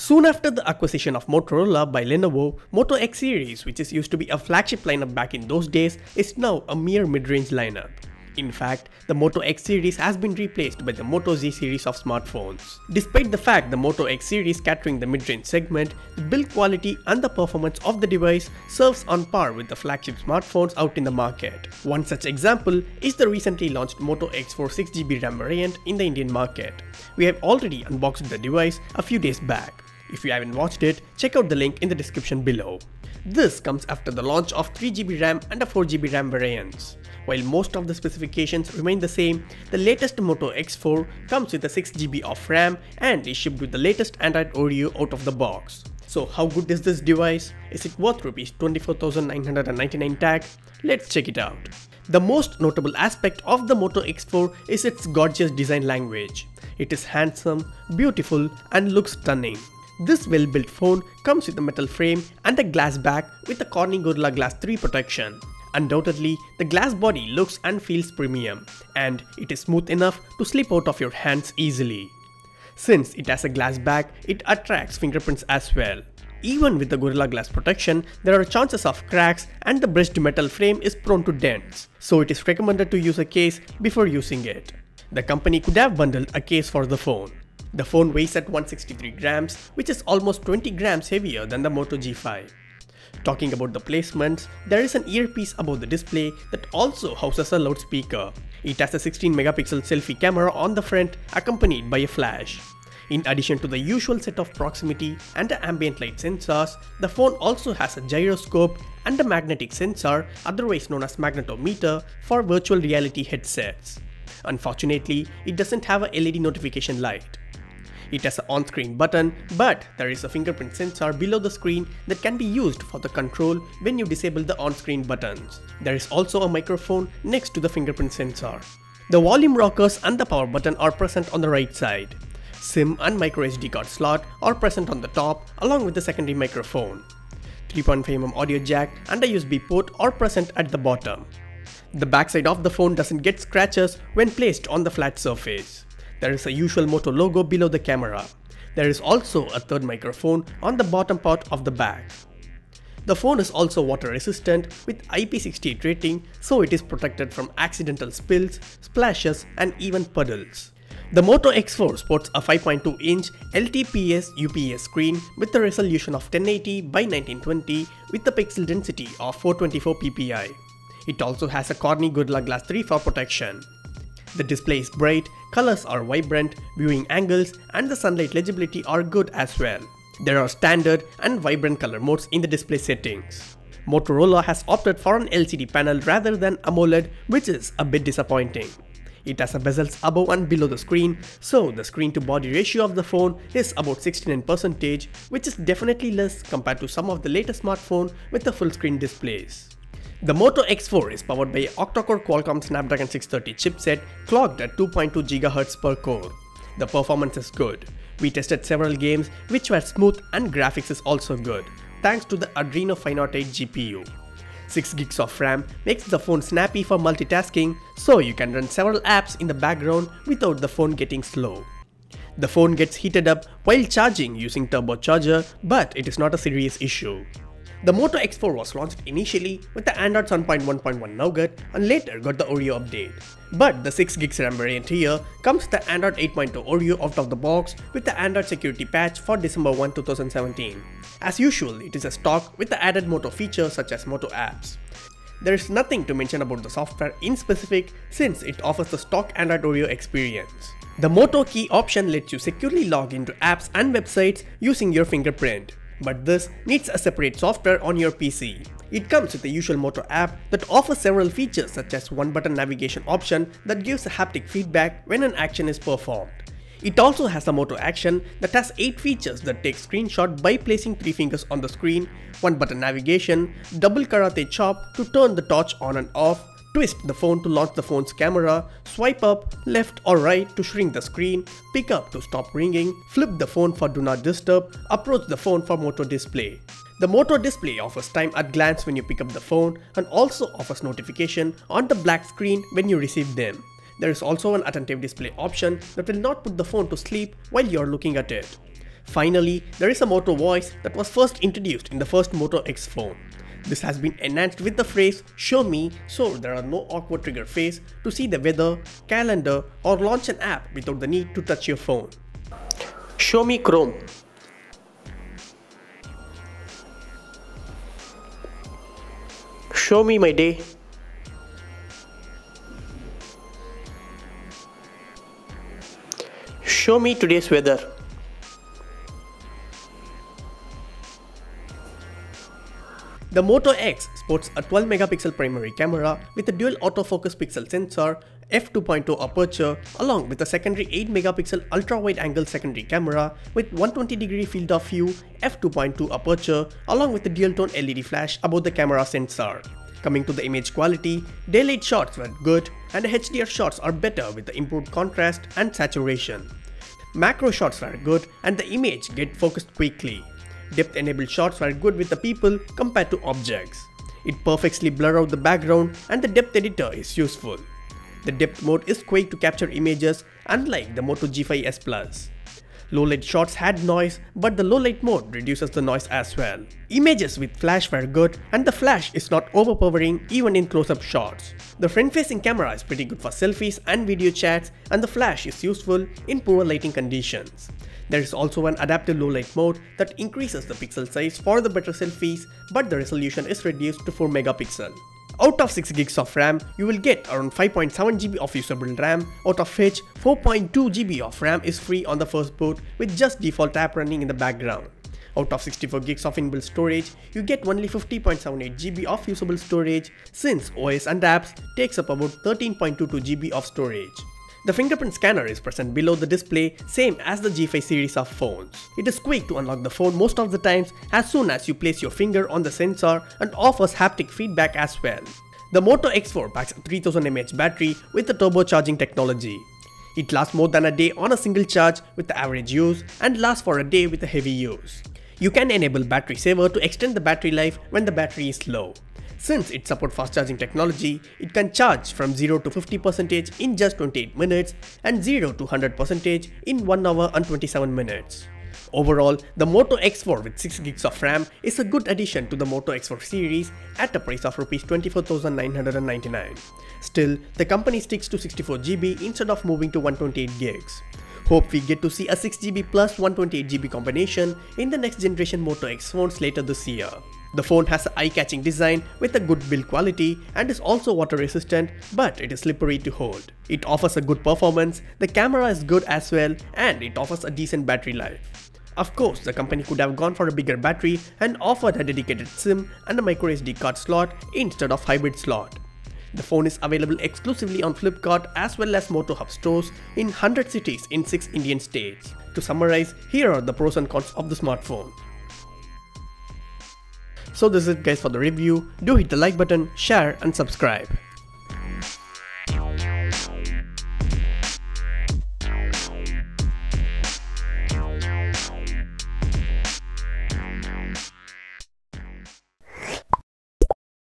Soon after the acquisition of Motorola by Lenovo, Moto X series, which is used to be a flagship lineup back in those days, is now a mere mid-range lineup. In fact, the Moto X series has been replaced by the Moto Z series of smartphones. Despite the fact the Moto X series catering the mid-range segment, the build quality and the performance of the device serves on par with the flagship smartphones out in the market. One such example is the recently launched Moto X4 6GB RAM variant in the Indian market. We have already unboxed the device a few days back. If you haven't watched it, check out the link in the description below. This comes after the launch of 3GB RAM and a 4GB RAM variants. While most of the specifications remain the same, the latest Moto X4 comes with a 6GB of RAM and is shipped with the latest Android Oreo out of the box. So how good is this device? Is it worth Rs 24,999 tag? Let's check it out. The most notable aspect of the Moto X4 is its gorgeous design language. It is handsome, beautiful and looks stunning. This well-built phone comes with a metal frame and a glass back with a Corning Gorilla Glass 3 protection. Undoubtedly, the glass body looks and feels premium, and it is smooth enough to slip out of your hands easily. Since it has a glass back, it attracts fingerprints as well. Even with the Gorilla Glass protection, there are chances of cracks and the brushed metal frame is prone to dents, so it is recommended to use a case before using it. The company could have bundled a case for the phone. The phone weighs at 163 grams, which is almost 20 grams heavier than the Moto G5. Talking about the placements, there is an earpiece above the display that also houses a loudspeaker. It has a 16-megapixel selfie camera on the front accompanied by a flash. In addition to the usual set of proximity and the ambient light sensors, the phone also has a gyroscope and a magnetic sensor, otherwise known as magnetometer, for virtual reality headsets. Unfortunately, it doesn't have a LED notification light. It has an on-screen button, but there is a fingerprint sensor below the screen that can be used for the control when you disable the on-screen buttons. There is also a microphone next to the fingerprint sensor. The volume rockers and the power button are present on the right side. SIM and microSD card slot are present on the top along with the secondary microphone. 3.5mm audio jack and a USB port are present at the bottom. The backside of the phone doesn't get scratches when placed on the flat surface. There is a usual Moto logo below the camera. There is also a third microphone on the bottom part of the back. The phone is also water resistant with IP68 rating, so it is protected from accidental spills, splashes and even puddles. The Moto X4 sports a 5.2-inch LTPS UPS screen with a resolution of 1080 by 1920 with a pixel density of 424 ppi. It also has a Corning Gorilla Glass 3 for protection. The display is bright, colors are vibrant, viewing angles and the sunlight legibility are good as well. There are standard and vibrant color modes in the display settings. Motorola has opted for an LCD panel rather than AMOLED, which is a bit disappointing. It has a bezels above and below the screen, so the screen to body ratio of the phone is about 69%, which is definitely less compared to some of the latest smartphones with the full screen displays. The Moto X4 is powered by an octa-core Qualcomm Snapdragon 630 chipset clocked at 2.2 GHz per core. The performance is good. We tested several games which were smooth and graphics is also good, thanks to the Adreno 508 GPU. 6GB of RAM makes the phone snappy for multitasking, so you can run several apps in the background without the phone getting slow. The phone gets heated up while charging using turbocharger, but it is not a serious issue. The Moto X4 was launched initially with the Android 7.1.1 Nougat and later got the Oreo update. But the 6GB RAM variant here comes with the Android 8.2 Oreo out of the box with the Android security patch for December 1, 2017. As usual, it is a stock with the added Moto features such as Moto apps. There is nothing to mention about the software in specific since it offers the stock Android Oreo experience. The Moto Key option lets you securely log into apps and websites using your fingerprint. But this needs a separate software on your PC. It comes with the usual Moto app that offers several features such as one-button navigation option that gives a haptic feedback when an action is performed. It also has a Moto Action that has 8 features that take screenshot by placing 3 fingers on the screen, one-button navigation, double karate chop to turn the torch on and off, twist the phone to launch the phone's camera, swipe up, left or right to shrink the screen, pick up to stop ringing, flip the phone for do not disturb, approach the phone for Moto Display. The Moto Display offers time at glance when you pick up the phone and also offers notification on the black screen when you receive them. There is also an attentive display option that will not put the phone to sleep while you are looking at it. Finally, there is a Moto Voice that was first introduced in the first Moto X phone. This has been enhanced with the phrase "Show me" so there are no awkward trigger phase to see the weather, calendar or launch an app without the need to touch your phone. Show me Chrome. Show me my day. Show me today's weather. The Moto X sports a 12 megapixel primary camera with a dual autofocus pixel sensor, f2.0 aperture along with a secondary 8 megapixel ultra wide angle secondary camera with 120-degree field of view, f2.2 aperture along with the dual tone LED flash above the camera sensor. Coming to the image quality, daylight shots were good and the HDR shots are better with the improved contrast and saturation. Macro shots were good and the image get focused quickly. Depth enabled shots were good with the people compared to objects. It perfectly blurs out the background and the depth editor is useful. The depth mode is quick to capture images unlike the Moto G5s Plus. Low light shots had noise, but the low light mode reduces the noise as well. Images with flash were good and the flash is not overpowering even in close-up shots. The front-facing camera is pretty good for selfies and video chats and the flash is useful in poor lighting conditions. There is also an adaptive low light mode that increases the pixel size for the better selfies, but the resolution is reduced to 4 megapixel. Out of 6 gigs of RAM, you will get around 5.7 GB of usable RAM, out of which 4.2 GB of RAM is free on the first boot with just default app running in the background. Out of 64 gigs of inbuilt storage, you get only 50.78 GB of usable storage since OS and apps takes up about 13.22 GB of storage. The fingerprint scanner is present below the display, same as the G5 series of phones. It is quick to unlock the phone most of the times as soon as you place your finger on the sensor and offers haptic feedback as well. The Moto X4 packs a 3000 mAh battery with the turbocharging technology. It lasts more than a day on a single charge with the average use and lasts for a day with a heavy use. You can enable battery saver to extend the battery life when the battery is low. Since it supports fast charging technology, it can charge from 0 to 50% in just 28 minutes and 0 to 100% in 1 hour and 27 minutes. Overall, the Moto X4 with 6 gigs of RAM is a good addition to the Moto X4 series at a price of Rs 24,999. Still, the company sticks to 64 GB instead of moving to 128 gigs. Hope we get to see a 6 GB plus 128 GB combination in the next generation Moto X phones later this year. The phone has an eye-catching design with a good build quality and is also water resistant, but it is slippery to hold. It offers a good performance, the camera is good as well, and it offers a decent battery life. Of course, the company could have gone for a bigger battery and offered a dedicated SIM and a microSD card slot instead of hybrid slot. The phone is available exclusively on Flipkart as well as Moto Hub stores in 100 cities in 6 Indian states. To summarize, here are the pros and cons of the smartphone. So this is it guys for the review. Do hit the like button, share and subscribe.